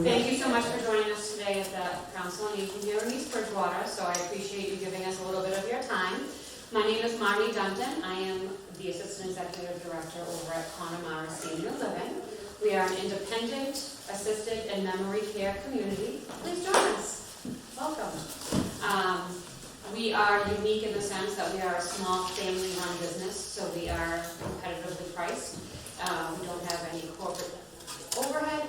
Thank you so much for joining us today at the Council on Aging here in East Bridgewater, so I appreciate you giving us a little bit of your time. My name is Marty Dunton. I am the Assistant Executive Director over at Connemara Senior Living. We are an independent, assisted, and memory care community. Please join us. Welcome. We are unique in the sense that we are a small family-run business, so we are competitively priced. We don't have any corporate overhead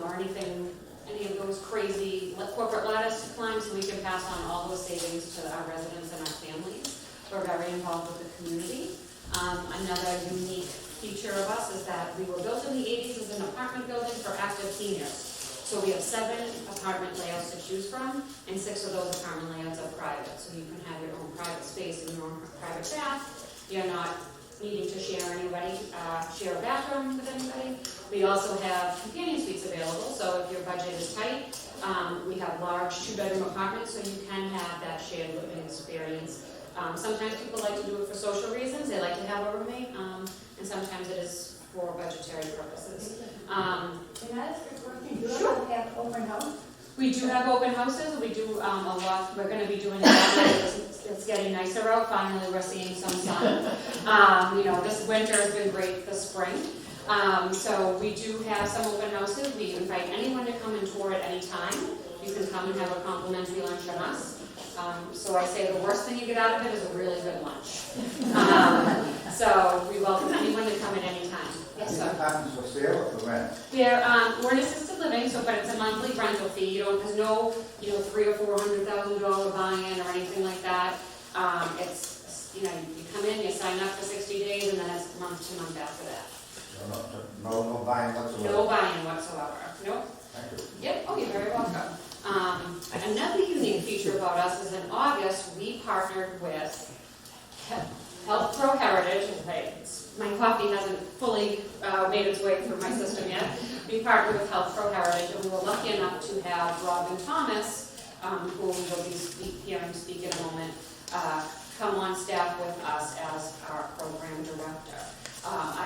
or any of those crazy corporate ladders to climb, so we can pass on all those savings to our residents and our families. We're very involved with the community. Another unique feature of us is that we were built in the 80s as an apartment building for active seniors. So we have 7 apartment layouts to choose from, and 6 of those apartment layouts are private. So you can have your own private space and your own private bath. You're not needing to share a bathroom with anybody. We also have companion suites available, so if your budget is tight, we have large 2-bedroom apartments, so you can have that shared living experience. Sometimes people like to do it for social reasons. They like to have a roommate, and sometimes it is for budgetary purposes. Can I ask a question? Do you Sure. have open house? We do have open houses. We do a lot. We're going to be doing that. It's getting nicer out. Finally, we're seeing some sun. This winter has been great this spring. So we do have some open houses. We invite anyone to come and tour at any time. You can come and have a complimentary lunch on us. So I say the worst thing you get out of it is a really good lunch. So we welcome anyone to come at any time. Yes, sir. Apartments for sale or for rent? We're an assisted living, but it's a monthly rental fee. There's no, $300,000 or $400,000 buy-in or anything like that. It's, you come in, you sign up for 60 days, and then it's month to month after that. No buying whatsoever? No buy-in whatsoever. Nope. Thank you. Yep. Oh, you're very welcome. Another unique feature about us is in August we partnered with Health Pro Heritage. My coffee hasn't fully made its way through my system yet. We partnered with Health Pro Heritage, and we were lucky enough to have Robin Thomas, who will be hearing speak in a moment, come on staff with us as our program director.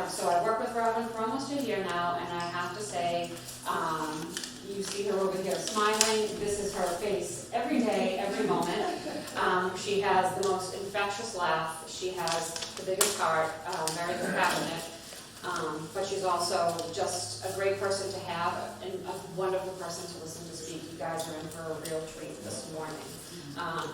So I work with Robin for almost a year now, and I have to say, you see her over here smiling. This is her face every day, every moment. She has the most infectious laugh. She has the biggest heart, very compassionate. But she's also just a great person to have and a wonderful person to listen to speak. You guys are in for a real treat this morning.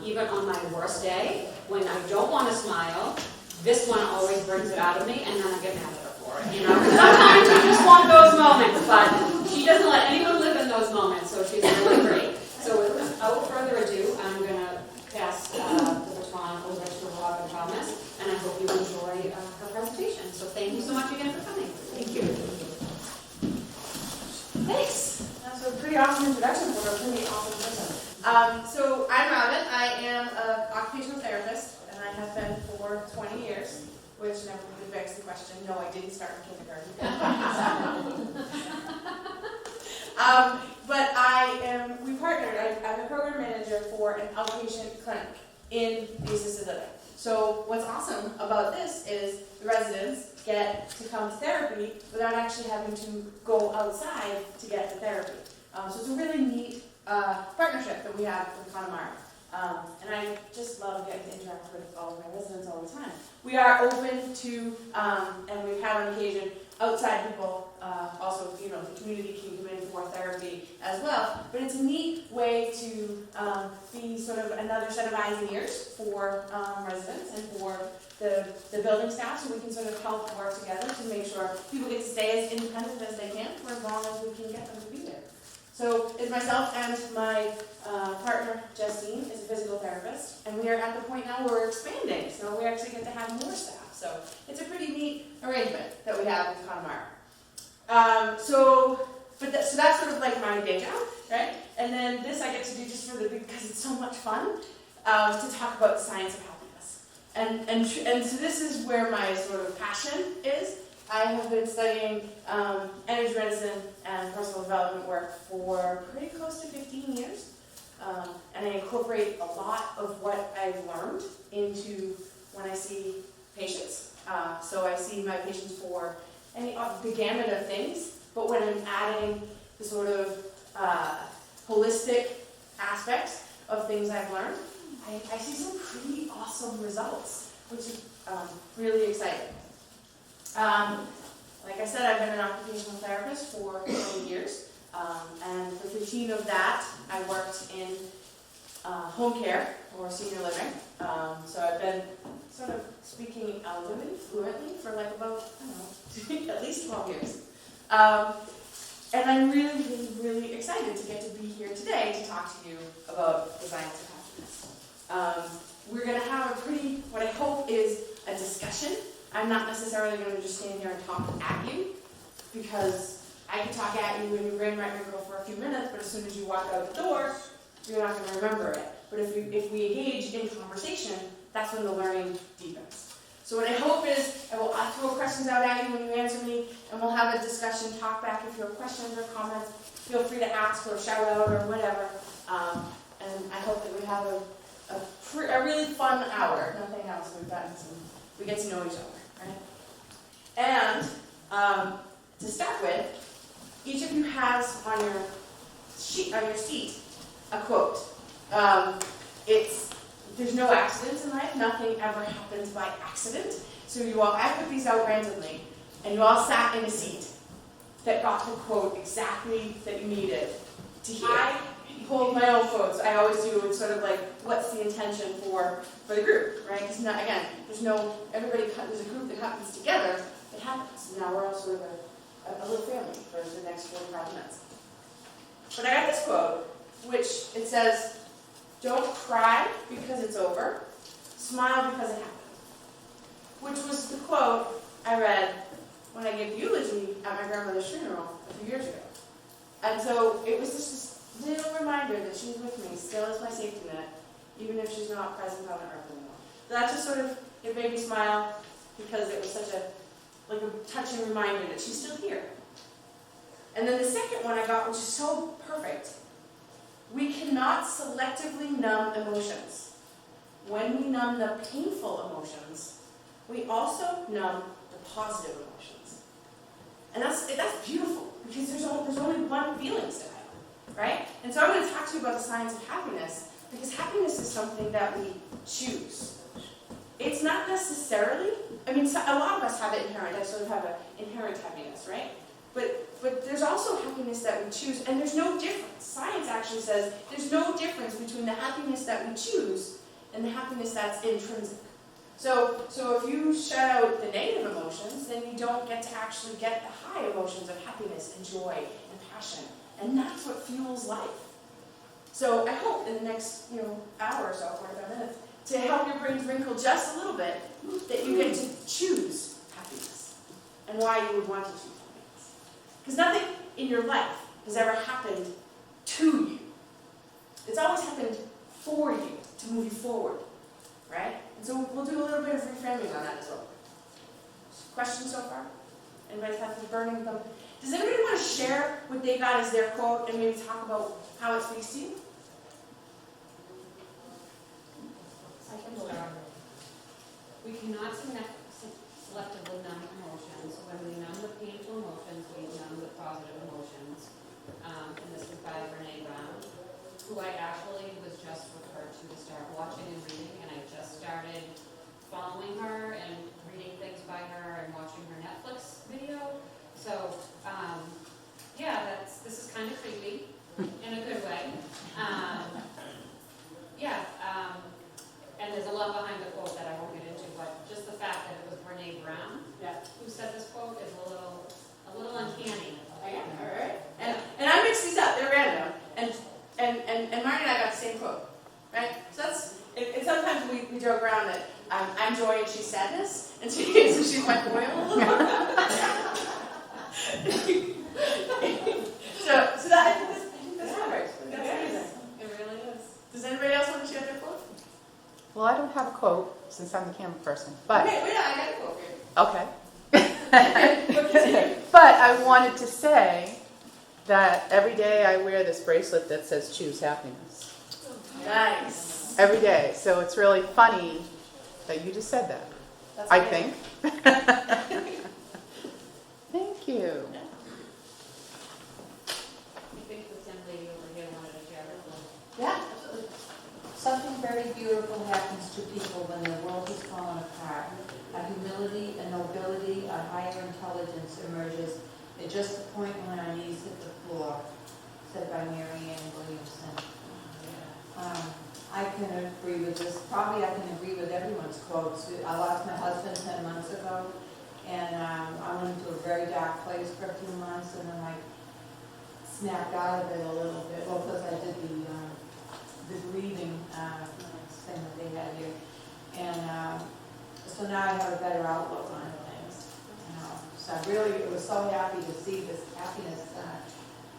Even on my worst day, when I don't want to smile, this one always brings it out of me, and then I get mad at her for it. Sometimes you just want those moments, but she doesn't let anyone live in those moments, so she's really great. So without further ado, I'm going to pass the baton over to Robin Thomas, and I hope you enjoy her presentation. So thank you so much again for coming. Thank you. Thanks. That's a pretty awesome introduction for a pretty awesome person. So I'm Robin. I am an occupational therapist, and I have been for 20 years, which never really begs the question. No, I didn't start in kindergarten. But we partnered. I'm a program manager for an outpatient clinic in the assisted living. So what's awesome about this is the residents get to come to therapy without actually having to go outside to get the therapy. So it's a really neat partnership that we have with Connemara. And I just love getting to interact with all of my residents all the time. We are open to, and we've had on occasion, outside people, also, the community can come in for therapy as well. But it's a neat way to be sort of another set of eyes and ears for residents and for the building staff, so we can sort of help work together to make sure people get to stay as independent as they can for as long as we can get them to be there. So it's myself and my partner, Justine, is a physical therapist, and we are at the point now where we're expanding, so we actually get to have more staff. So it's a pretty neat arrangement that we have with Connemara. So that's sort of like my day job, right? And then this I get to do just because it's so much fun, to talk about the science of happiness. And so this is where my sort of passion is. I have been studying energy medicine and personal development work for pretty close to 15 years. And I incorporate a lot of what I've learned into when I see patients. So I see my patients for the gamut of things, but when I'm adding the sort of holistic aspects of things I've learned, I see some pretty awesome results, which is really exciting. Like I said, I've been an occupational therapist for 20 years, and for 15 of that, I worked in home care or senior living. So I've been sort of speaking fluently for like about, I don't know, at least 12 years. And I'm really, really, really excited to get to be here today to talk to you about the science of happiness. We're going to have a pretty, what I hope is a discussion. I'm not necessarily going to just stand here and talk at you, because I can talk at you and your brain might go for a few minutes, but as soon as you walk out the door, you're not going to remember it. But if we engage in conversation, that's when the learning deepens. So what I hope is I will throw questions out at you when you answer me, and we'll have a discussion, talk back. If you have questions or comments, feel free to ask or shout out or whatever. And I hope that we have a really fun hour. Nothing else. We get to know each other, right? And to start with, each of you has on your seat a quote. There's no accidents in life. Nothing ever happens by accident. So I put these out randomly, and you all sat in a seat that got the quote exactly that you needed to hear. I pulled my own quotes. I always do. It's sort of like, what's the intention for the group, right? Because again, there's a group that happens together. It happens. Now we're all sort of a little family for the next 45 minutes. But I got this quote, which it says, "Don't cry because it's over, smile because it happened." Which was the quote I read when I gave the eulogy at my grandmother's funeral a few years ago. And so it was just this little reminder that she's with me, still as my safety net, even if she's not present on the earth anymore. So that just sort of, it made me smile, because it was such a touching reminder that she's still here. And then the second one I got, which is so perfect: "We cannot selectively numb emotions. When we numb the painful emotions, we also numb the positive emotions." And that's beautiful, because there's only one feeling style, right? And so I'm going to talk to you about the science of happiness, because happiness is something that we choose. It's not necessarily, a lot of us have it inherent. I sort of have an inherent happiness, right? But there's also happiness that we choose, and there's no difference. Science actually says there's no difference between the happiness that we choose and the happiness that's intrinsic. So if you shut out the negative emotions, then you don't get to actually get the high emotions of happiness and joy and passion. And that's what fuels life. So I hope in the next hour or so, 45 minutes, to help your brains wrinkle just a little bit, that you get to choose happiness and why you would want to choose happiness. Because nothing in your life has ever happened to you. It's always happened for you, to move you forward, right? And so we'll do a little bit of reframing on that as well. Questions so far? Anybody have any burning them? Does anybody want to share what they got as their quote and maybe talk about how it speaks to you? I can start. We cannot selectively numb emotions. When we numb the painful emotions, we numb the positive emotions. And this was by Brene Brown, who I actually was just referred to start watching and reading, and I just started following her and reading things by her and watching her Netflix video. So, this is kind of creepy in a good way. And there's a lot behind the quote that I won't get into, but just the fact that it was Brene Brown who said this quote is a little uncanny. Yeah, all right. And I mix these up; they're random. And Marty and I got the same quote, right? So and sometimes we joke around that I'm joy and she's sadness, and she's my foil. So I think that's perfect. That's amazing. It really is. Does anybody else want to share their quote? Well, I don't have a quote since I'm the camera person, but Okay, wait, I got a quote for you. okay. But I wanted to say that every day I wear this bracelet that says "Choose Happiness." Nice. Every day, so it's really funny that you just said that. That's I amazing. think. Thank you. I think the Yeah, absolutely. Something very beautiful happens to people when their world is falling apart. A humility, a nobility, a higher intelligence emerges at just the point when our knees hit the floor, said by Mary Ann Williamson. I can agree with this. Probably I can agree with everyone's quotes. I lost my husband 10 months ago, and I went into a very dark place for a few months, and then I snapped out of it a little bit. Well, because I did the grieving thing that they had here, and so now I have a better outlook on things. So I really was so happy to see this happiness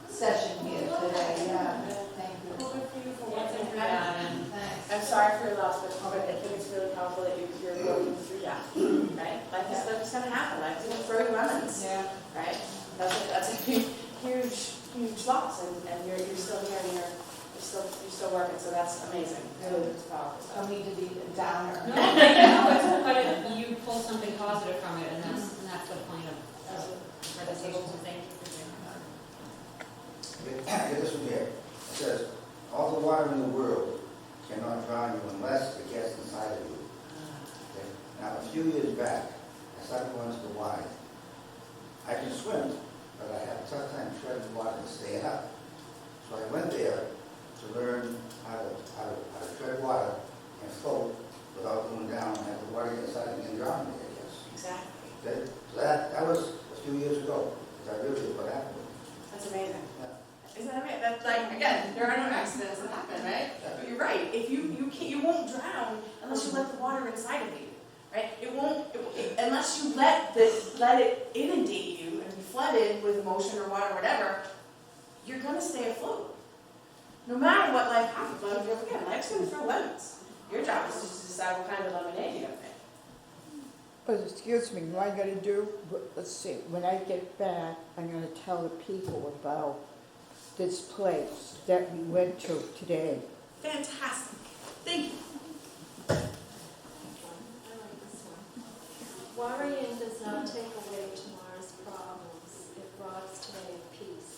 session here today. Yeah, thank you. Well, good for you for Yeah, working thank through you. that. Thanks. I'm sorry for your loss, but I think it's really powerful that you're working through that, right? Life is gonna happen, life is gonna throw you lemons, Yeah. right? That's a huge loss, and you're still here, and you're still working, so that's amazing. Really, it's powerful. Don't need to be a downer. No, but you pull something positive from it, and that's the point of presentation, so thank you for doing that. Get this one here. It says, all the water in the world cannot drown you unless it gets inside of you. Okay? Now, a few years back, I started going to the Y. I can swim, but I have a tough time treading water and staying up. So I went there to learn how to tread water and float without going down and have the water get inside and drown me, I guess. Exactly. Okay? So that was a few years ago. Because I really what happened. That's amazing. Isn't that amazing? That's like, again, there are no accidents that happen, right? But you're right. If you won't drown unless you let the water inside of you, right? It won't, unless you let it inundate you and be flooded with emotion or water or whatever, you're gonna stay afloat. No matter what life happens, again, life's gonna throw lemons. Your job is just to decide what kind of lemonade you're gonna make. But excuse me, what I gotta do, let's see, when I get back, I'm gonna tell the people about this place that we went to today. Fantastic. Thank you. I like this one. Worrying does not take away tomorrow's problems. It robs today of peace.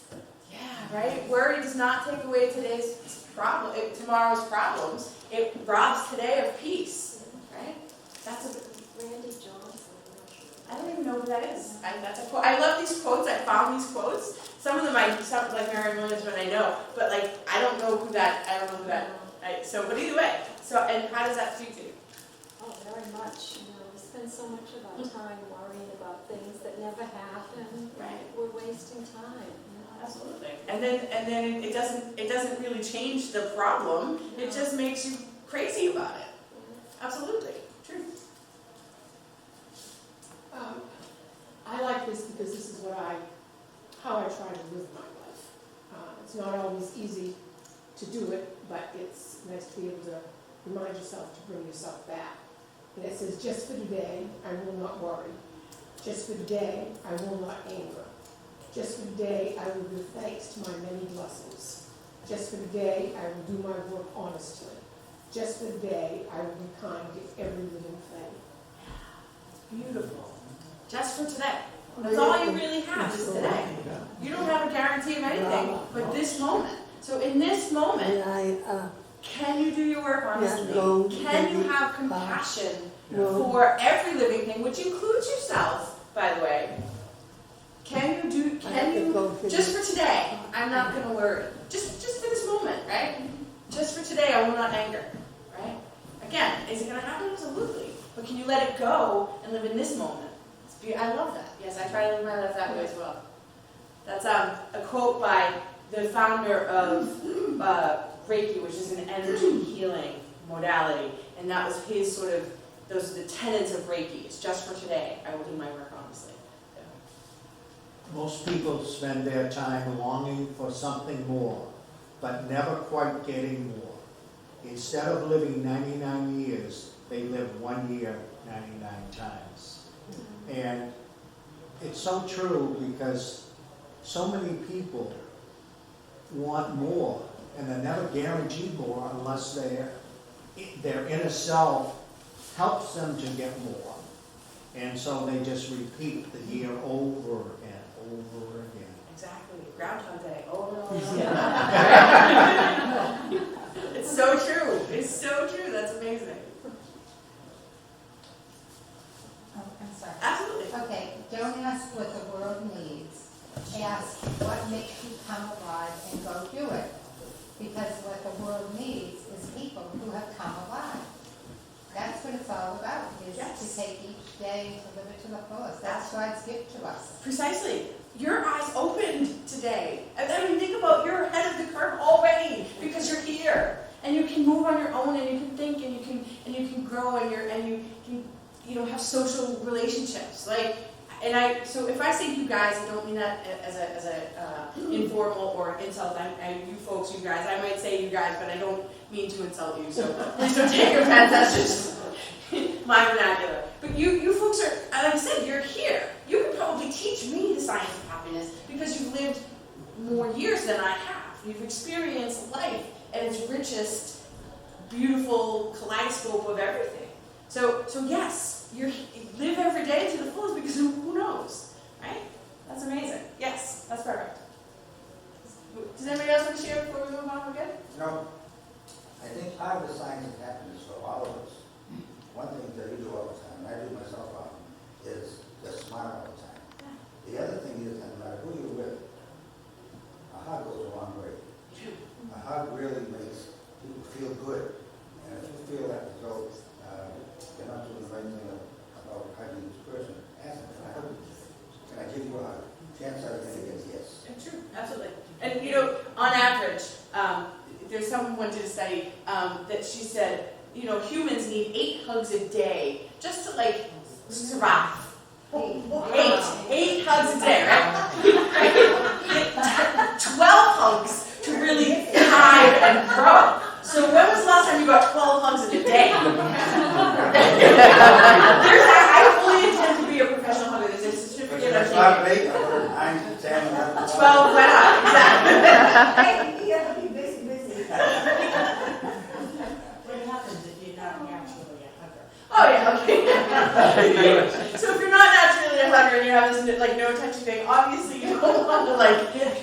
Yeah, right? Worry does not take away tomorrow's problems. It robs today of peace, right? That's a, Randy Johnson. I don't even know who that is. That's a quote. I love these quotes. I found these quotes. Some of them like Mary Williamson, I know, but like I don't know who that. But either way. So, and how does that speak to you? Oh, very much. You know, we spend so much of our time worrying about things that never happen. Right. We're wasting time. You know? Absolutely. And then it doesn't really change the problem. It just makes you crazy about it. Absolutely. True. I like this because this is how I try to live my life. It's not always easy to do it, but it's nice to be able to remind yourself to bring yourself back. And it says, just for today, I will not worry. Just for today, I will not anger. Just for today, I will give thanks to my many blessings. Just for today, I will do my work honestly. Just for today, I will be kind to every living thing. Beautiful. Just for today. That's all you really have is today. You don't have a guarantee of anything but this moment. So in this moment, can you do your work honestly? Can you have compassion for every living thing, which includes yourself, by the way? Can you, just for today, I'm not going to worry. Just for this moment, right? Just for today, I will not anger, right? Again, is it going to happen? Absolutely. But can you let it go and live in this moment? I love that. Yes, I try to live my life that way as well. That's a quote by the founder of Reiki, which is an energy healing modality. And that was his those are the tenets of Reiki. It's just for today. I will do my work honestly. Most people spend their time longing for something more, but never quite getting more. Instead of living 99 years, they live 1 year 99 times. And it's so true because so many people want more, and they're never guaranteed more unless their inner self helps them to get more. And so they just repeat the year over and over again. Exactly. Groundhog Day. Oh no. so true. It's so true. That's amazing. Oh, I'm sorry. Absolutely. Okay, don't ask what the world needs. Ask what makes you come alive and go do it. Because what the world needs is people who have come alive. That's what it's all about, is Yes. to take each day to live it to the fullest. That's God's gift to us. Precisely. Your eyes opened today. I mean, think about you're ahead of the curve already because you're here, and you can move on your own, and you can think, and you can grow, and you can have social relationships. So if I say you guys, I don't mean that as a informal or insult. You folks, you guys. I might say you guys, but I don't mean to insult you. So please don't take offense. That's just my vernacular. But you folks are, like I said, you're here. You could probably teach me the science of happiness because you've lived more years than I have. You've experienced life at its richest, beautiful kaleidoscope of everything. So yes, live every day to the fullest because who knows, right? That's amazing. Yes, that's perfect. Does anybody else want to share before we move on? We're good? No, I think part of the science of happiness for all of us, one thing that we do all the time, and I do myself often, is just smile all the time. The other thing is that no matter who you're with, a hug goes a long way. A hug really makes people feel good. And if you feel that as though you're not doing the right thing about hugging this person, ask them, can I hug you? Can I give you a hug? Chances are you're going to get a yes. True, absolutely. And on average, there's someone did a study that she said, humans need 8 hugs a day just to survive. 8 hugs a day, right? 12 hugs to really thrive and grow. So when was the last time you got 12 hugs in a day? I fully intend to be a professional hugger. There's a certificate It's of not late, I've heard 9 to 10. 12 went up, exactly. Hey, you have to be busy. What happens if you're not naturally a hugger? Oh yeah, okay. So if you're not naturally a hugger and you have this no touchy thing, obviously you don't want to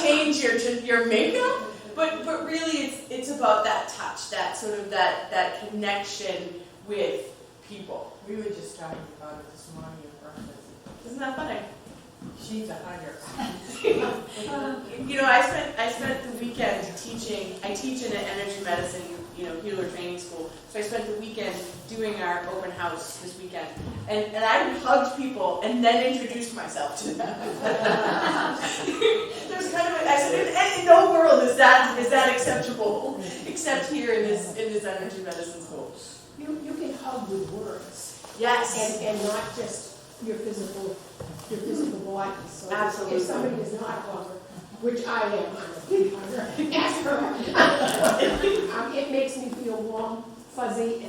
change your makeup. But really it's about that touch, that sort of that connection with people. We were just talking about it this morning at breakfast. Isn't that funny? She's a hugger. I spent the weekend teaching. I teach in an energy medicine, healer training school. So I spent the weekend doing our open house this weekend, and I hugged people and then introduced myself to them. There's I said, in no world is that acceptable, except here in this energy medicine school. You can hug with words. Yes. And not just your physical body. So Absolutely. if somebody is not a hugger, which I am, I'm a big hugger, ask her. It makes me feel warm, fuzzy,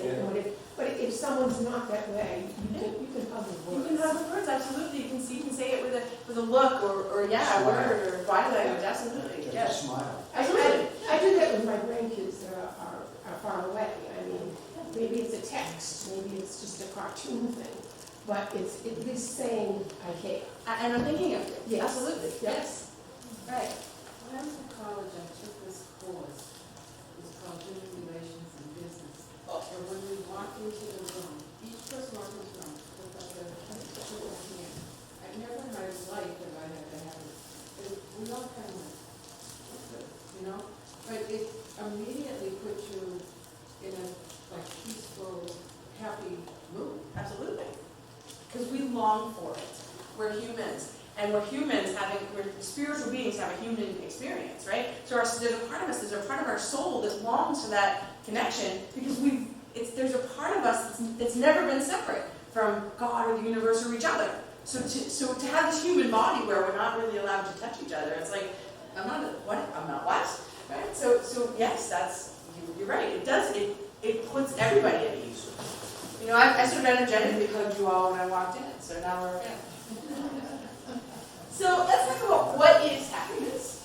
but if someone's not that way, you can hug with You words. can hug with words, absolutely. You can say it with a look or a word or body language, absolutely. Just Yes. a smile. I do that with my grandkids that are far away. I mean, maybe it's a text, maybe it's just a cartoon thing, but it's at least saying I care. And I'm thinking of you. Yes. Absolutely. Yes. Right. When I was in college, I took this course. It's called Human Relations and Business. And when we walked into the room, each person walked into the room looked like a little hand. I've never in my life have I had to have it. We all kind of went, "What's this?" But it immediately puts you in a peaceful, happy mood. Absolutely. Because we long for it. We're humans. And we're spiritual beings have a human experience, right? So there's a part of us, there's a part of our soul that longs for that connection because there's a part of us that's never been separate from God or the universe or each other. So to have this human body where we're not really allowed to touch each other, it's like, I'm not what? Right? So yes, you're right. It does, it puts everybody at ease. I sort of energetically hugged you all when I walked in, so now we're okay. So let's talk about what is happiness.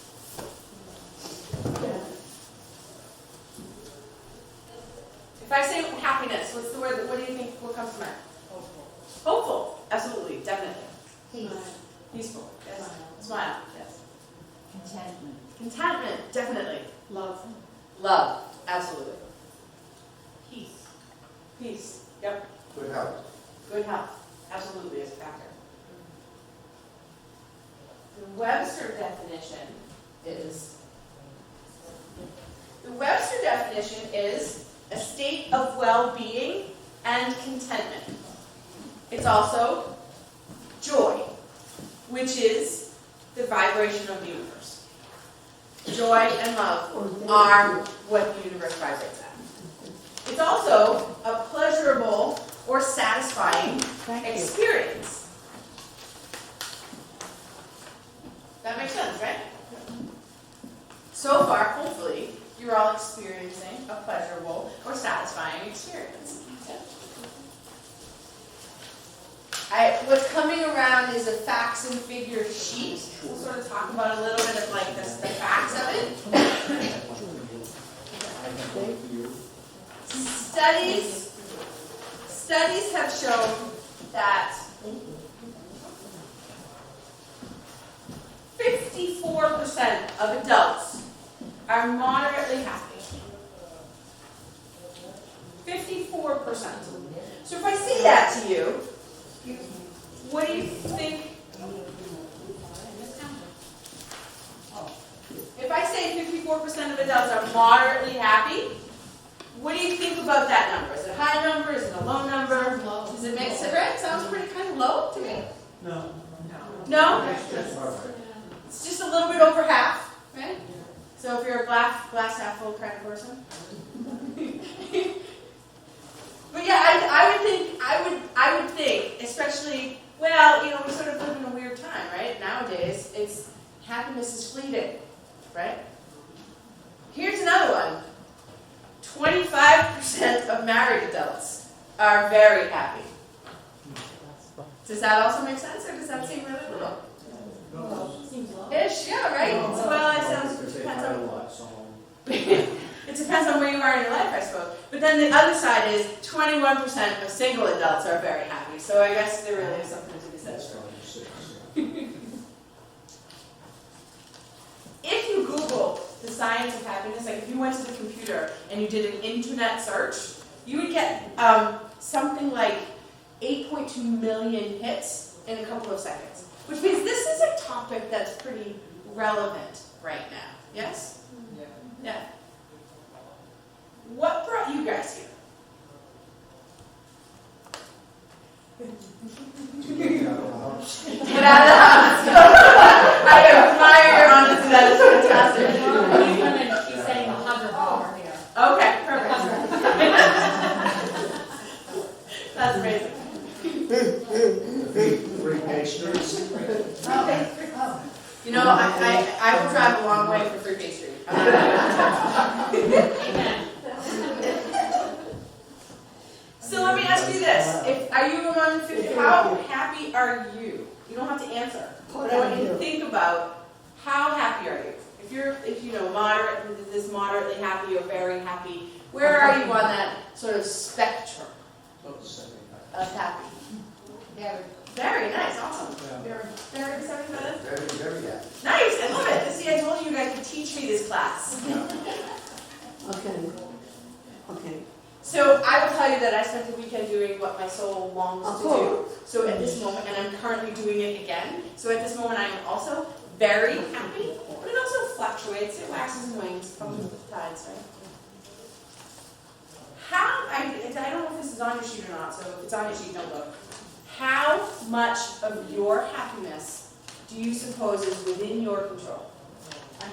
If I say happiness, what's the word? What do you think? What comes to mind? Hopeful. Hopeful. Absolutely. Definitely. Peace, Peaceful. Yes. Smile. Yes. contentment. Contentment. Definitely. Love. Love. Absolutely. Peace. Peace. Yep. Good health. Good health. Absolutely is a factor. The Webster definition is a state of well-being and contentment. It's also joy, which is the vibration of the universe. Joy and love are what the universe vibrates at. It's also a pleasurable or satisfying experience. That makes sense, right? So far, hopefully, you're all experiencing a pleasurable or satisfying experience. What's coming around is a facts and figures sheet. We'll sort of talk about a little bit of like the facts of it. Studies have shown that 54% of adults are moderately happy. 54%. So if I say that to you, what do you think? If I say 54% of adults are moderately happy, what do you think about that number? Is it a high number? Is it a low number? Does it make sense? Right? Sounds pretty kind of low to me. No. No? It's just a little bit over half, right? So if you're a glass half full kind of person. But yeah, I would think, especially, well, you know, we sort of live in a weird time, right? Nowadays, happiness is fleeting, right? Here's another one. 25% of married adults are very happy. Does that also make sense, or does that seem really little? Ish, yeah, right? Well, it depends on it depends on where you are in your life, I suppose. But then the other side is 21% of single adults are very happy. So I guess there really is something to be said for it. If you Google the science of happiness, like if you went to the computer and you did an internet search, you would get something like 8.2 million hits in a couple of seconds. Which means this is a topic that's pretty relevant right now. Yes? Yeah. What brought you guys here? Get out of the house. I admire your honesty. That is fantastic. She's saying a hoverboard here. Okay, perfect. That's amazing. Free pastries. Okay. You know, I will drive a long way for free pastry. Amen. So let me ask you this: are you among 50? How happy are you? You don't have to answer, but I want you to think about how happy are you. If you know moderately happy or very happy, where are you on that sort of spectrum of happy? Very nice, awesome. Very 75. Very happy. Nice, I love it. See, I told you guys could teach me this class. Okay. So I will tell you that I spent the weekend doing what my soul longs to do. So at this moment, and I'm currently doing it again. So at this moment, I am also very happy, but it also fluctuates. It waxes and wanes, comes with the tides, right? I don't know if this is on your sheet or not, so if it's on your sheet, don't look. How much of your happiness do you suppose is within your control? 100%.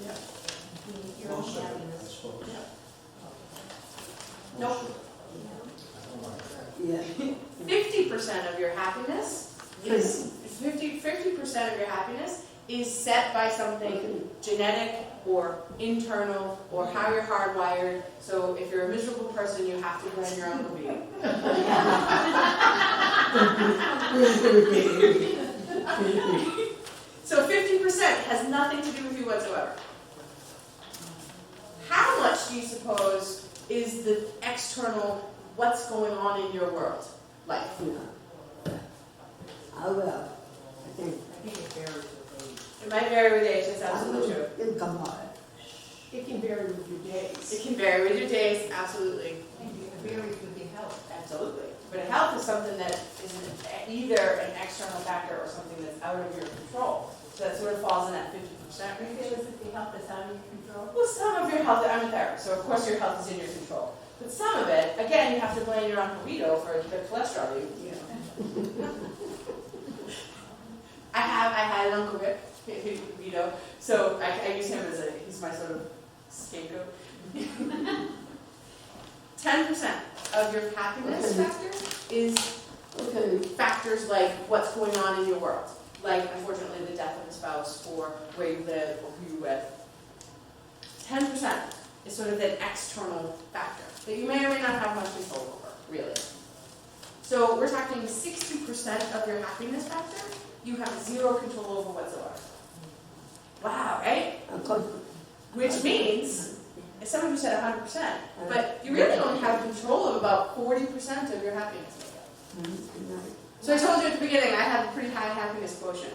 Yeah. Your own happiness. Nope. Yeah. 50% of your happiness is 50% of your happiness is set by something genetic or internal or how you're hardwired. So if you're a miserable person, you have to blame your Uncle B. So 50% has nothing to do with you whatsoever. How much do you suppose is the external, what's going on in your world, life? I will. I think It might vary with age, that's absolutely true. it'll come on. It can vary with your days. It can vary with your days, absolutely. It varies with your health. Absolutely. But health is something that is either an external factor or something that's out of your control. So that sort of falls in that 50% You range. feel as if your health is out of your control? Well, some of your health, I'm a therapist, so of course your health is in your control. But some of it, again, you have to blame your Uncle Vito for the cholesterol, you know. I had an Uncle Rick, Vito, so I use him as he's my sort of scapegoat. 10% of your happiness factor is factors like what's going on in your world. Like, unfortunately, the death of a spouse, or where you live, or who you're with. 10% is sort of an external factor that you may or may not have much control over, really. So we're talking 60% of your happiness factor, you have zero control over whatsoever. Wow, right? Which means, some of you said 100%, but you really only have control of about 40% of your happiness makeup. So I told you at the beginning, I have a pretty high happiness quotient.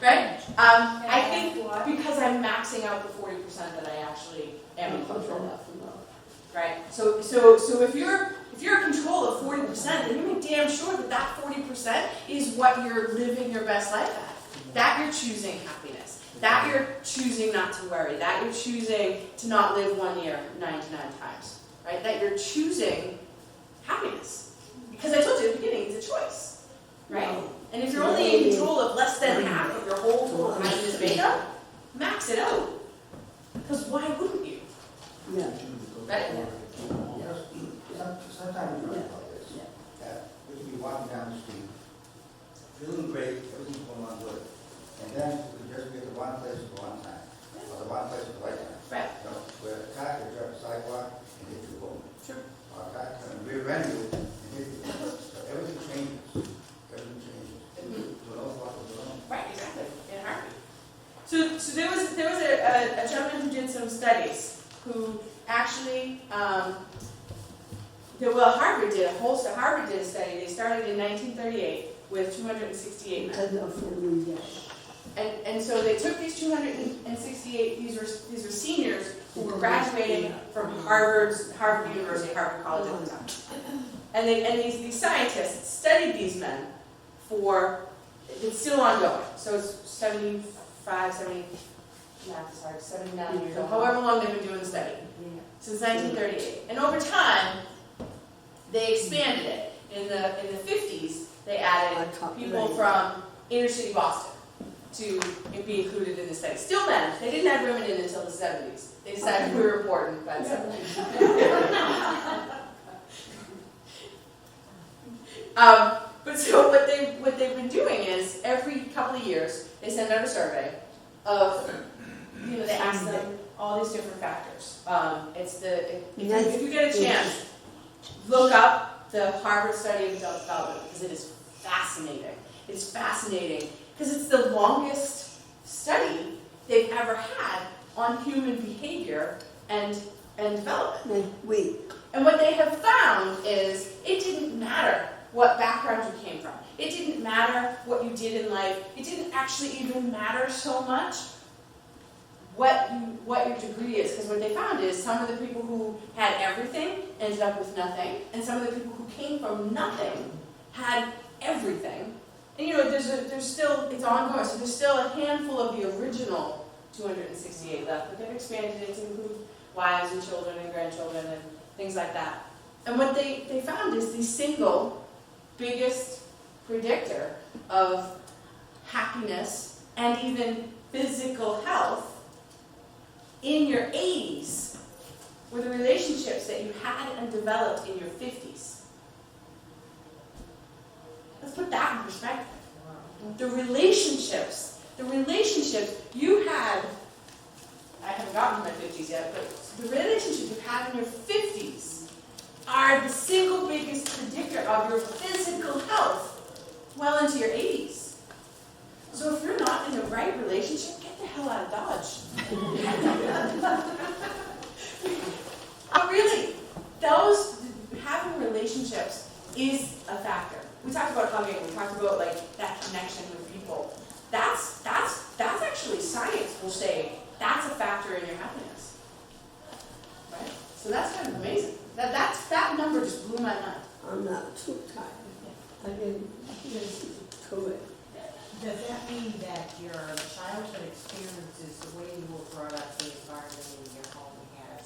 Right? I think because I'm maxing out the 40% that I actually am in control of. Right? So if you're in control of 40%, then you make damn sure that that 40% is what you're living your best life at. That you're choosing happiness. That you're choosing not to worry. That you're choosing to not live 1 year 99 times. Right? That you're choosing happiness. Because I told you at the beginning, it's a choice, right? And if you're only in control of less than half of your whole total happiness makeup, max it out. Because why wouldn't you? Yeah. Right? Sometimes you talk about this, that we could be walking down the street, feeling great, everything's going on good, and then we could just be at the wrong place at the wrong time, or the wrong place at the right time. Right. You know, where a car could drive the sidewalk and hit you, boom. Sure. Or a car could rear-end you and hit you. So everything changes. Everything changes. To know what was wrong. Right, exactly. In a heartbeat. So there was a gentleman who did some studies who actually, Harvard did a study. They started in 1938 with 268 men. And so they took these 268, these were seniors who were graduating from Harvard University, Harvard College at the time. And these scientists studied these men for, it's still ongoing, so it's 79 years old, however long they've been doing the study, since 1938. And over time, they expanded it. In the 50s, they added people from inner city Boston to be included in the study. Still men. They didn't have women in until the 70s. They decided we were important by the 70s. But so what they've been doing is every couple of years they send out a survey of, they ask them all these different factors. If you get a chance, look up the Harvard study of adult development because it is fascinating. It's fascinating because it's the longest study they've ever had on human behavior and development. And what they have found is it didn't matter what background you came from. It didn't matter what you did in life. It didn't actually even matter so much what your degree is. Because what they found is some of the people who had everything ended up with nothing, and some of the people who came from nothing had everything. And there's still, it's ongoing, so there's still a handful of the original 268 left, but they've expanded it to include wives and children and grandchildren and things like that. And what they found is the single biggest predictor of happiness and even physical health in your 80s were the relationships that you had and developed in your 50s. Let's put that in perspective. The relationships you had, I haven't gotten to my 50s yet, but the relationships you had in your 50s are the single biggest predictor of your physical health well into your 80s. So if you're not in the right relationship, get the hell out of Dodge. But really, having relationships is a factor. We talked about hugging, we talked about that connection with people. That's actually, science will say that's a factor in your happiness. Right? So that's kind of amazing. That number just blew my mind. I'm not too tired. I didn't listen to it. Does that mean that your childhood experiences, the way you were brought up, the environment in your home has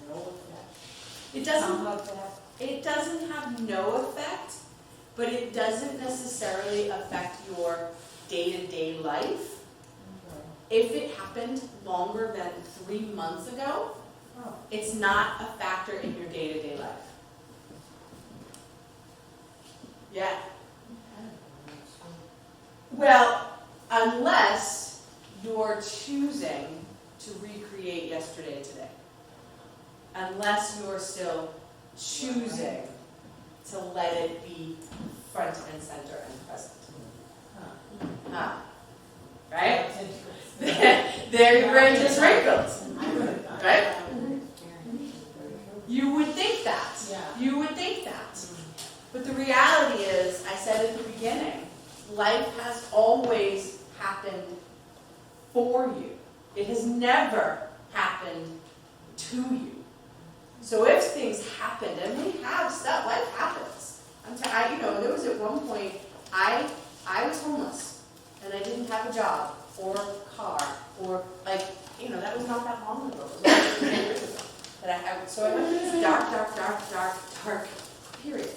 no effect? It doesn't. Some of that? It doesn't have no effect, but it doesn't necessarily affect your day-to-day life. If it happened longer than 3 months ago, it's not a factor in your day-to-day life. Yeah. Well, unless you're choosing to recreate yesterday today. Unless you're still choosing to let it be front and center and present. Right? There your brain just wrinkled. Right? You would think that. You would think that. But the reality is, I said at the beginning, life has always happened for you. It has never happened to you. So if things happened, and we have stuff, life happens. There was at one point, I was homeless, and I didn't have a job, or a car, or that was not that long ago. It was only 10 years ago. So I went through this dark period.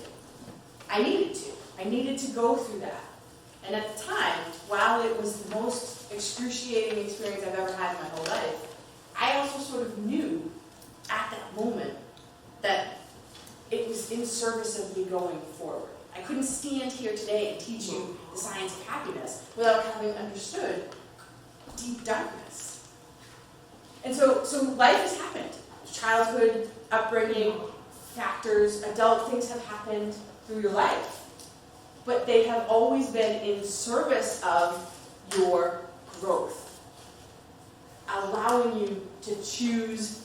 I needed to go through that. And at the time, while it was the most excruciating experience I've ever had in my whole life, I also sort of knew at that moment that it was in service of me going forward. I couldn't stand here today and teach you the science of happiness without having understood deep darkness. And so life has happened. Childhood, upbringing, factors, adult things have happened through your life. But they have always been in service of your growth, allowing you to choose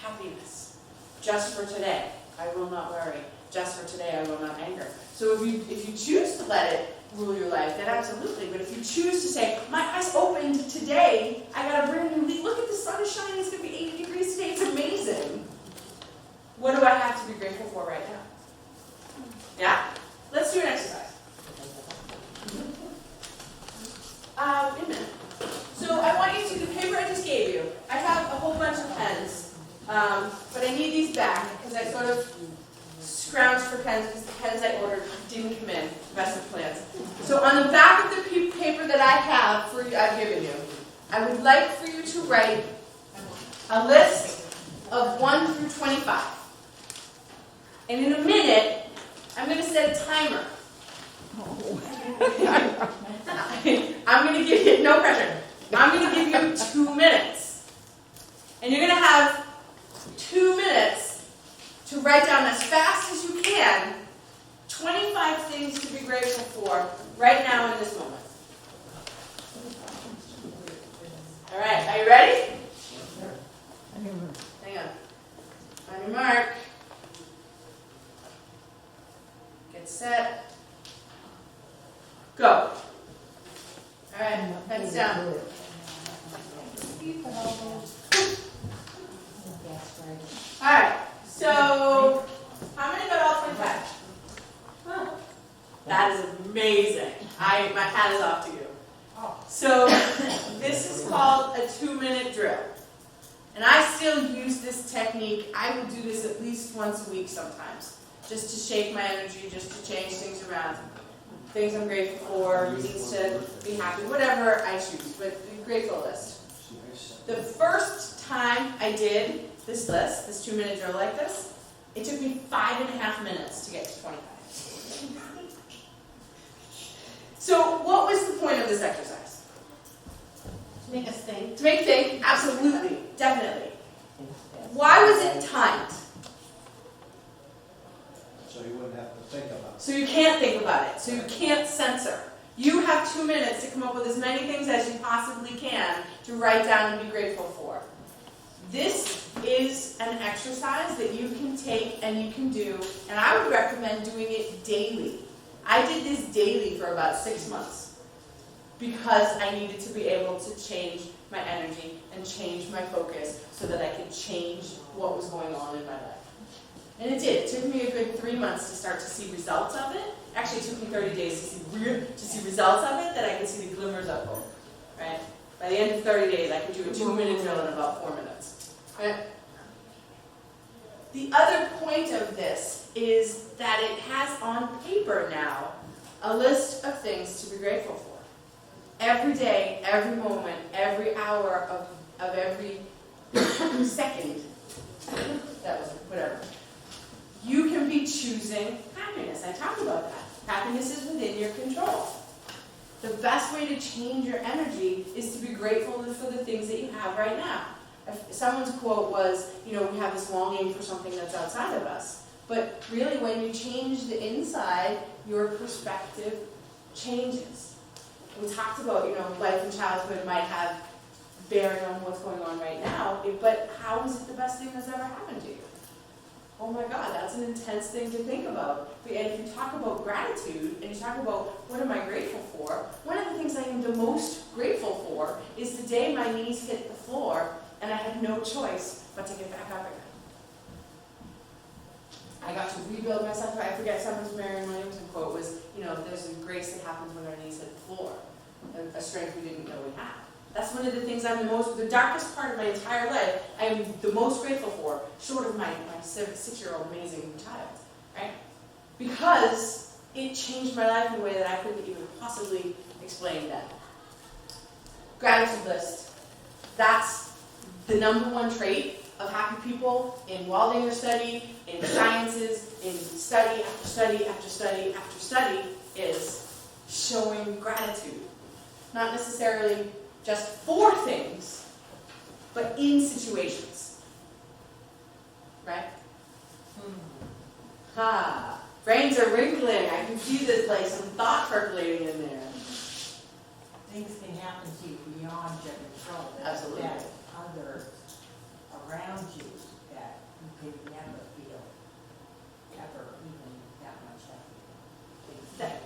happiness. Just for today, I will not worry. Just for today, I will not anger. So if you choose to let it rule your life, then absolutely. But if you choose to say, my eyes opened today, I got a brand new leaf. Look at the sun is shining. It's going to be 80 degrees today. It's amazing. What do I have to be grateful for right now? Yeah? Let's do an exercise. Wait a minute. So I want you to, the paper I just gave you, I have a whole bunch of pens, but I need these back because I sort of scrounged for pens because the pens I ordered didn't come in, best of plans. So on the back of the paper that I have for you, I've given you, I would like for you to write a list of 1 through 25. And in a minute, I'm going to set a timer. I'm going to give you, no pressure, I'm going to give you 2 minutes. And you're going to have 2 minutes to write down as fast as you can 25 things to be grateful for right now in this moment. All right, are you ready? Hang on. On your mark. Get set. Go. All right, heads down. All right, so how many got all 25? That is amazing. My hat is off to you. So this is called a 2-minute drill. And I still use this technique. I will do this at least once a week sometimes, just to shake my energy, just to change things around. Things I'm grateful for, reasons to be happy, whatever I choose, but the grateful list. The first time I did this list, this 2-minute drill like this, it took me 5.5 minutes to get to 25. So what was the point of this exercise? To make us think. To make you think, absolutely, definitely. Why was it timed? So you wouldn't have to think about it. So you can't think about it. So you can't censor. You have 2 minutes to come up with as many things as you possibly can to write down and be grateful for. This is an exercise that you can take and you can do, and I would recommend doing it daily. I did this daily for about 6 months because I needed to be able to change my energy and change my focus so that I could change what was going on in my life. And it did. It took me a good 3 months to start to see results of it. Actually, it took me 30 days to see results of it, that I could see the glimmers of hope. Right? By the end of 30 days, I could do a 2-minute drill in about 4 minutes. Right? The other point of this is that it has on paper now a list of things to be grateful for. Every day, every moment, every hour of every second, that was whatever, you can be choosing happiness. I talked about that. Happiness is within your control. The best way to change your energy is to be grateful for the things that you have right now. Someone's quote was, we have this longing for something that's outside of us. But really, when you change the inside, your perspective changes. We talked about, life in childhood might have bearing on what's going on right now, but how is it the best thing that's ever happened to you? Oh my God, that's an intense thing to think about. And if you talk about gratitude, and you talk about what am I grateful for, one of the things I am the most grateful for is the day my knees hit the floor and I had no choice but to get back up again. I got to rebuild myself. I forget, someone's Marianne Williamson quote was, there's a grace that happens when our knees hit the floor, a strength we didn't know we had. That's one of the things the darkest part of my entire life, I am the most grateful for, short of my 6-year-old amazing child, right? Because it changed my life in a way that I couldn't even possibly explain then. Gratitude list. That's the #1 trait of happy people in Waldinger study, in sciences, in study after study after study after study, is showing gratitude. Not necessarily just for things, but in situations. Right? Ha! Brains are wrinkling. I can see there's like some thought percolating in there. Things can happen to you beyond your control. Absolutely. That others around you that you could never feel ever even that much happy. That-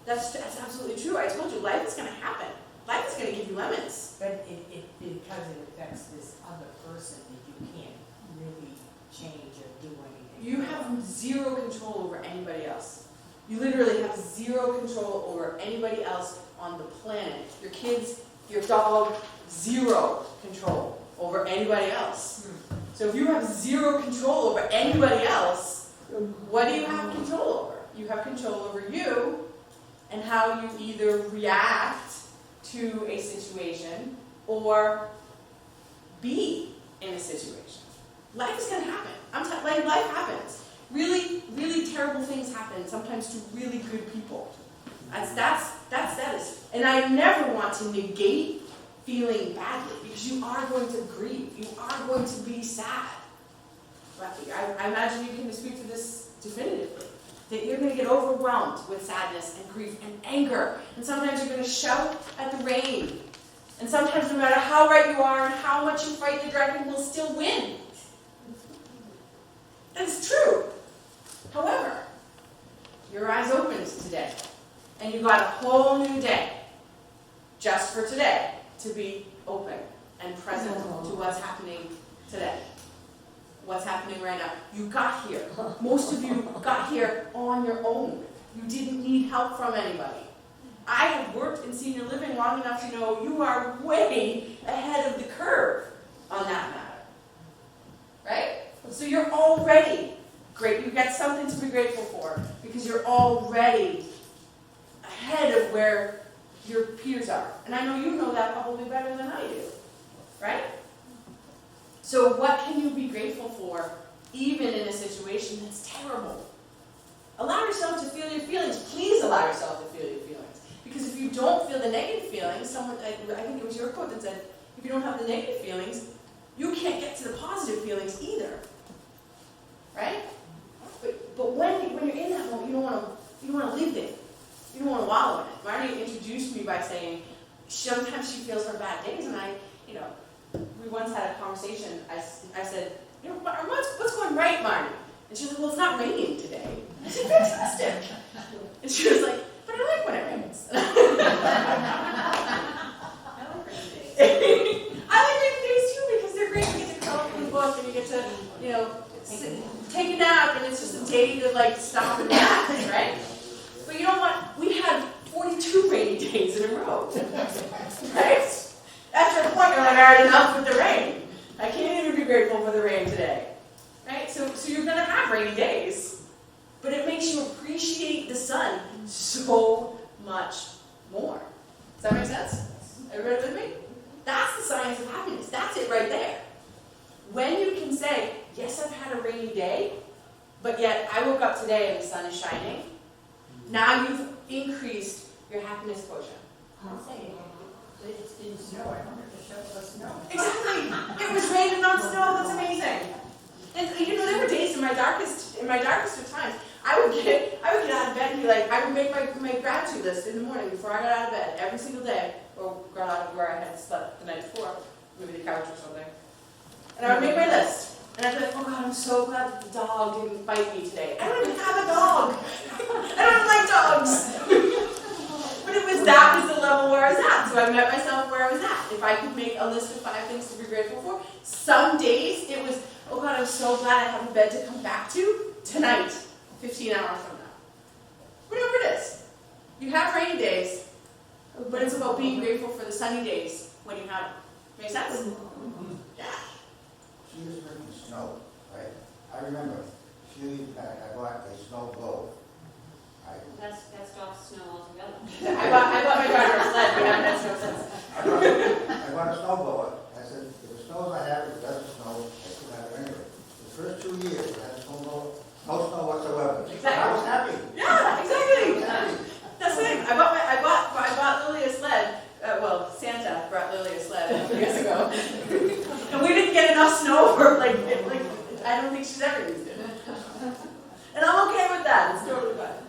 That's absolutely true. I told you, life is going to happen. Life is going to give you lemons. But because it affects this other person that you can't really change or do anything. You have zero control over anybody else. You literally have zero control over anybody else on the planet. Your kids, your dog, zero control over anybody else. So if you have zero control over anybody else, what do you have control over? You have control over you and how you either react to a situation or be in a situation. Life is going to happen. Life happens. Really, really terrible things happen, sometimes to really good people. That's. And I never want to negate feeling badly, because you are going to grieve. You are going to be sad. But I imagine you can speak to this definitively. That you're going to get overwhelmed with sadness and grief and anger. And sometimes you're going to shout at the rain. And sometimes no matter how right you are and how much you fight, the dragon will still win. That's true. However, your eyes opened today. And you got a whole new day. Just for today. To be open and present to what's happening today. What's happening right now. You got here. Most of you got here on your own. You didn't need help from anybody. I have worked in senior living long enough to know you are way ahead of the curve on that matter. Right? So you're already great. You've got something to be grateful for because you're already ahead of where your peers are. And I know you know that probably better than I do. Right? So what can you be grateful for even in a situation that's terrible? Allow yourself to feel your feelings. Please allow yourself to feel your feelings. Because if you don't feel the negative feelings, I think it was your quote that said, if you don't have the negative feelings, you can't get to the positive feelings either. Right? But when you're in that moment, you don't want to live there. You don't want to wallow in it. Marnie introduced me by saying, sometimes she feels her bad days, and we once had a conversation. I said, what's going right, Marnie? And she was like, well, it's not raining today. I said, fantastic. And she was like, but I like when it rains. I like rainy days. day to like stop and relax, right? But you know what? We had 42 rainy days in a row, right? After a point, you're like, I had enough with the rain. I can't even be grateful for the rain today, right? So you're gonna have rainy days, but it makes you appreciate the sun so much more. Does that make sense? Everybody with me? That's the science of happiness. That's it right there. When you can say, yes, I've had a rainy day, but yet I woke up today and the sun is shining, now you've increased your happiness quotient. I'll say, it didn't snow, I wanted to show the snow. Exactly. It was raining, not snow. That's amazing. And you know, there were days in my darkest of times, I would get out of bed and be like, I would make my gratitude list in the morning before I got out of bed every single day, or got out of where I had slept the night before, maybe the couch or something. And I would make my list. And I'd be like, oh God, I'm so glad that the dog didn't bite me today. I don't even have a dog. I don't like dogs. But that was the level where I was at. So I met myself where I was at. If I could make a list of 5 things to be grateful for, some days it was, oh God, I'm so glad I have a bed to come back to tonight, 15 hours from now. Whatever it is. You have rainy days, but it's about being grateful for the sunny days when you have them. Make sense? Yeah. She was bringing snow, right? I remember a few years back, I bought a snow blower. That stops snow altogether. I bought my daughter a sled. We haven't had snow since. I bought a snow blower. I said, if it snows, I have it. If it doesn't snow, I still have it anyway. The first 2 years, I had a snow blower, no snow whatsoever. Exactly. And I was happy. Yeah, exactly. I was happy. That's the thing. I bought Lily a sled. Well, Santa brought Lily a sled a few years ago, and we didn't get enough snow for like I don't think she's ever used it. And I'm okay with that. It's totally fine.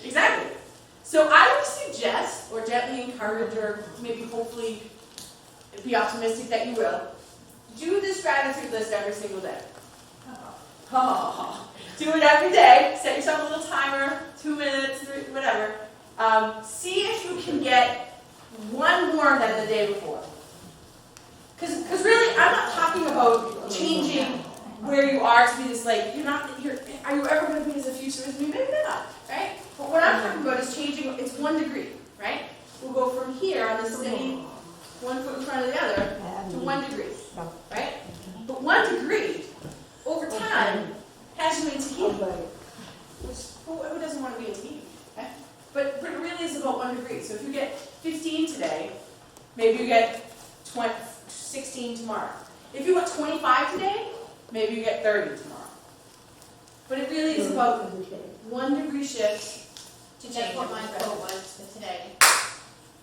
Exactly. So I would suggest, or gently encourage, or maybe hopefully be optimistic that you will, do this gratitude list every single day. Do it every day. Set yourself a little timer, 2 minutes, 3, whatever. See if you can get one more than the day before. Because really, I'm not talking about changing where you are to be this like, are you ever going to be as effusive as me? Maybe not, right? But what I'm talking about is changing, it's 1 degree, right? We'll go from here on the steady 1 foot in front of the other to 1 degree, right? But 1 degree, over time, has you into healing. Who doesn't want to be into healing, okay? But it really is about 1 degree. So if you get 15 today, maybe you get 16 tomorrow. If you got 25 today, maybe you get 30 tomorrow. But it really is about 1 degree shift to change. That's what my goal was for today.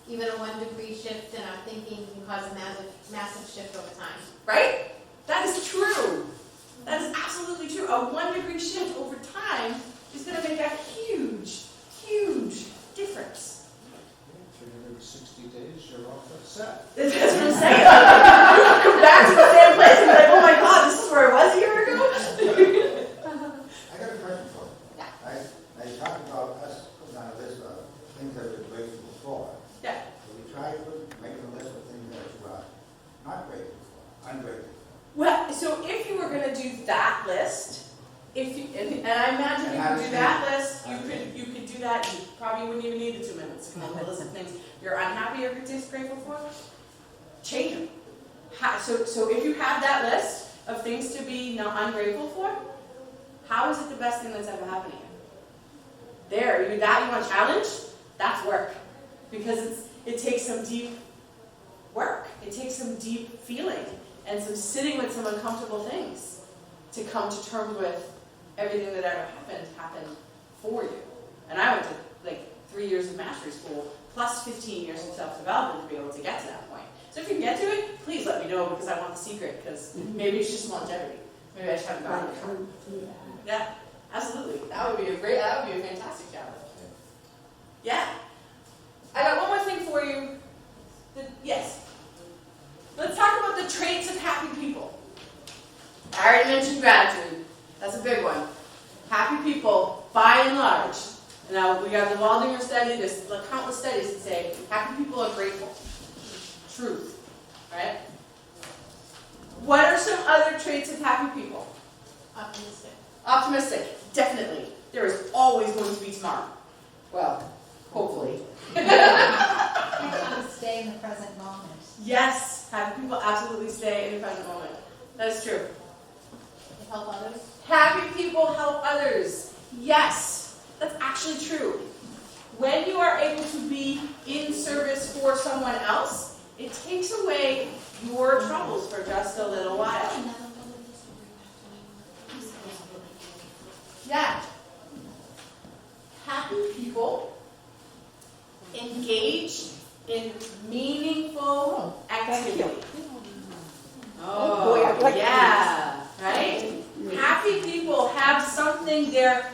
Even a 1 degree shift, and I'm thinking can cause a massive shift over time. Right? That is true. That is absolutely true. A 1 degree shift over time is going to make a huge, huge difference. 360 days, you're all set. That's what I'm saying. You'll come back to the same place and be like, oh my God, this is where I was a year ago. I got a question for you. Yeah. Now you talked about us putting on a list of things that we're grateful for. Yeah. So we try making a list of things that you are not grateful for, ungrateful for. Well, so if you were going to do that list, and I imagine you could do that list, you could do that, you probably wouldn't even need the 2 minutes to come up with a list of things you're unhappy or just grateful for. Change them. So if you have that list of things to be ungrateful for, how is it the best thing that's ever happened to you? There, you want to challenge? That's work. Because it takes some deep work. It takes some deep feeling and some sitting with some uncomfortable things to come to terms with everything that ever happened for you. And I went to 3 years of mastery school plus 15 years of self-development to be able to get to that point. So if you can get to it, please let me know because I want the secret, because maybe it's just longevity. Maybe I just haven't gotten it. Yeah, absolutely. That would be a fantastic challenge. Yeah. I got one more thing for you. Yes. Let's talk about the traits of happy people. I already mentioned gratitude. That's a big one. Happy people, by and large. Now, we got the Waldinger study, there's countless studies that say happy people are grateful. Truth. Right? What are some other traits of happy people? Optimistic. Optimistic, definitely. There is always going to be tomorrow. Well, hopefully. Happy people stay in the present moment. Yes, happy people absolutely stay in the present moment. That is true. Help others? Happy people help others. Yes, that's actually true. When you are able to be in service for someone else, it takes away your troubles for just a little while. Yeah. Happy people engage in meaningful activity. Oh, boy, I'd like to yeah, right? Happy people have something they're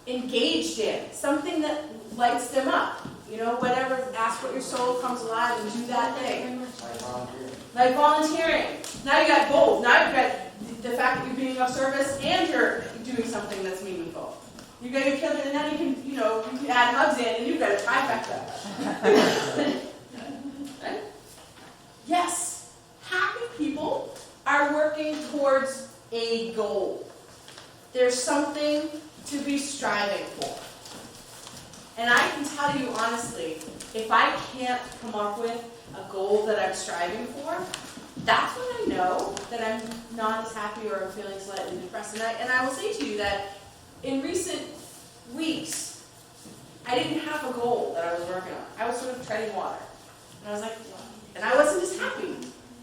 engaged in, something that lights them up. You know, whatever, ask what your soul comes alive and do that thing. Like volunteering. Now you got both. Now you've got the fact that you're being of service and you're doing something that's meaningful. You got your children, and then you can add hugs in, and you've got a trifecta. Right? Yes, happy people are working towards a goal. There's something to be striving for. And I can tell you honestly, if I can't come up with a goal that I'm striving for, that's when I know that I'm not as happy or I'm feeling slightly depressed. And I will say to you that in recent weeks, I didn't have a goal that I was working on. I was sort of treading water. And I was like, and I wasn't as happy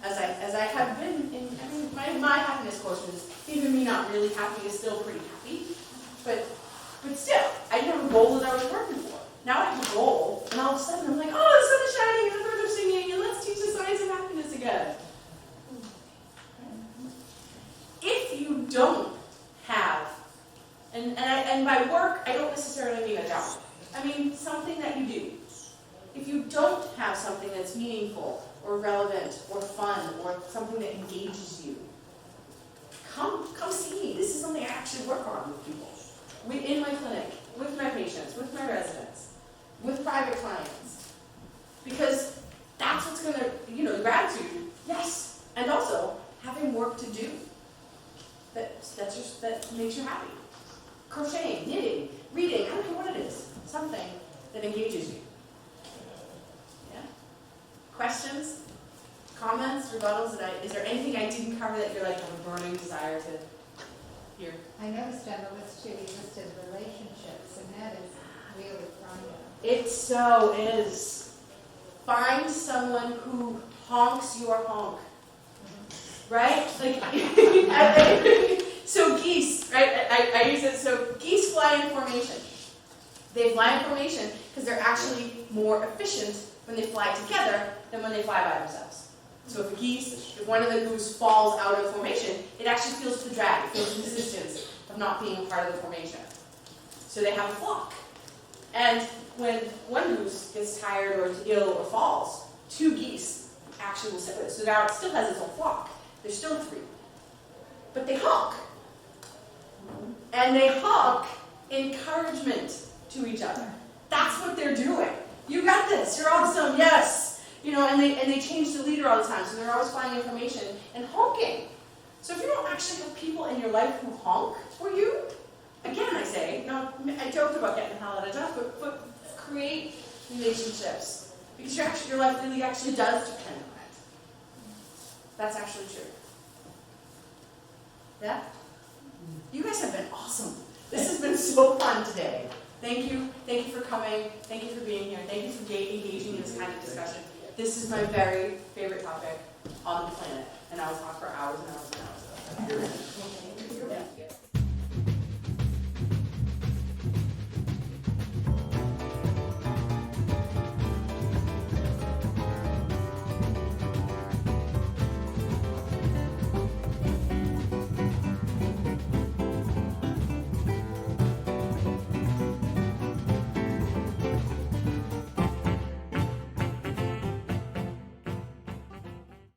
as I had been. I mean, my happiness quotient is, even me not really happy is still pretty happy. But still, I didn't have a goal that I was working for. Now I have a goal, and all of a sudden I'm like, oh, the sun is shining, and the birds are singing, and let's teach the science of happiness again. If you don't have, and by work, I don't necessarily mean a job. I mean something that you do. If you don't have something that's meaningful or relevant or fun or something that engages you, come see me. This is something I actually work on with people. In my clinic, with my patients, with my residents, with private clients. Because that's what's going to, gratitude, yes, and also having work to do that makes you happy. Crocheting, knitting, reading, I don't know what it is, something that engages you. Yeah? Questions? Comments? Rebuttals? Is there anything I didn't cover that you're like have a burning desire to hear? I noticed on the list too, you listed relationships, and that is really frightening. It so is. Find someone who honks your honk. Right? Like, so geese, right? I use it, so geese fly in formation. They fly in formation because they're actually more efficient when they fly together than when they fly by themselves. So if one of the goose falls out of formation, it actually feels the drag, it feels the resistance of not being part of the formation. So they have a flock. And when one goose gets tired or ill or falls, 2 geese actually will sit with it. So now it still has its own flock. There's still 3. But they honk. And they honk encouragement to each other. That's what they're doing. You got this. You're awesome. Yes. And they change the leader all the time. So they're always finding information and honking. So if you don't actually have people in your life who honk for you, again I say, I joked about getting the hell out of job, but create relationships. Because your life really actually does depend on it. That's actually true. Yeah? You guys have been awesome. This has been so fun today. Thank you. Thank you for coming. Thank you for being here. Thank you for engaging in this kind of discussion. This is my very favorite topic on the planet, and I will talk